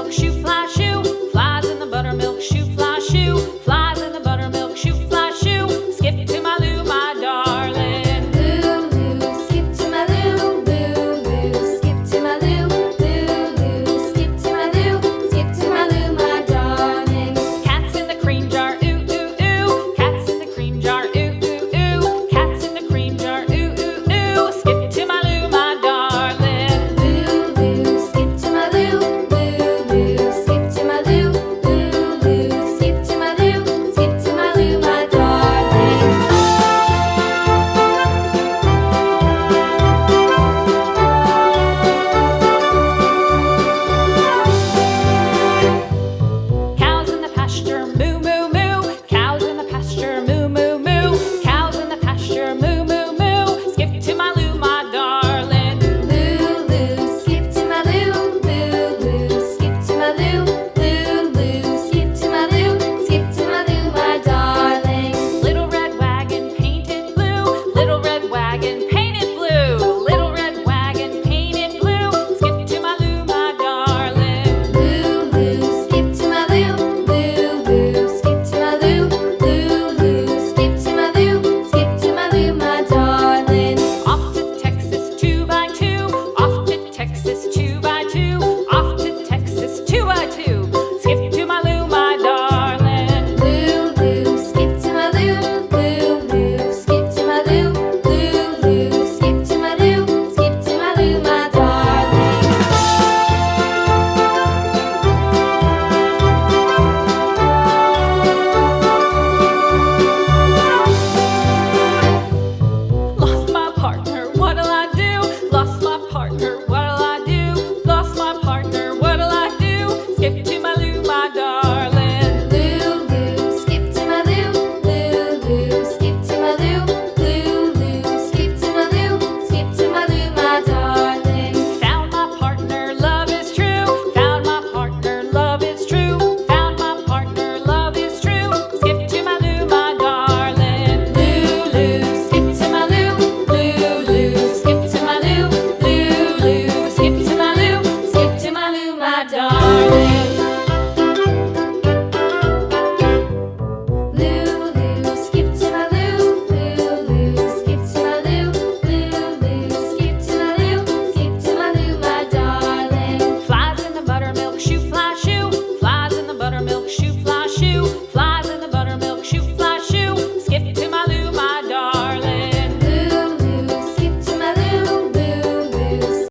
buttermilk shoe fly shoe. Flies in the buttermilk shoe fly shoe. Flies in the buttermilk shoe fly shoe. Skip to my Lou, my darling. Lou, skip to my Lou, Lou, skip to my Lou, Lou, skip to my Lou, skip to my Lou, my darling. Cats in the cream jar, ooh, ooh, ooh. Cats in the cream jar, ooh, ooh, ooh. Cats in the cream jar, ooh, ooh, ooh. Skip to my Lou, my darling. Lou, skip to my Lou, Lou, skip to my Lou, Lou, skip to my Lou, skip to my Lou, my darling. Cows in the pasture, moo, moo, moo. Cows in the pasture, moo, moo, moo. Cows in the pasture, moo, moo, moo. Skip to my Lou, my darling. Lou, skip to my Lou, Lou, skip to my Lou, Lou, skip to my Lou, skip to my Lou, my darling. Little red wagon painted blue. Little red wagon painted blue. Little red wagon painted blue. Skip to my Lou, my darling. Lou, skip to my Lou, Lou, skip to my Lou, Lou, skip to my Lou, skip to my Lou, my darling. Off to Texas 2x2. Off to Texas 2x2. Off to Texas 2x2. Skip to my Lou, my darling. Lou, skip to my Lou, Lou, skip to my Lou, Lou, skip to my Lou, skip to my Lou, my darling. Lost my partner, what'll I do? Lost my partner, what'll I do? Lost my partner, what'll I do? Skip to my Lou, my darling. Lou, skip to my Lou, Lou, skip to my Lou, Lou, skip to my Lou, skip to my Lou, my darling. Found my partner, love is true. Found my partner, love is true. Found my partner, love is true. Skip to my Lou, my darling. Lou, skip to my Lou, Lou, skip to my Lou, Lou, skip to my Lou, skip to my Lou, my darling. Lou, skip to my Lou, skip to my Lou, skip to my Lou, skip to my Lou, my darling. Flies in the buttermilk shoe fly shoe.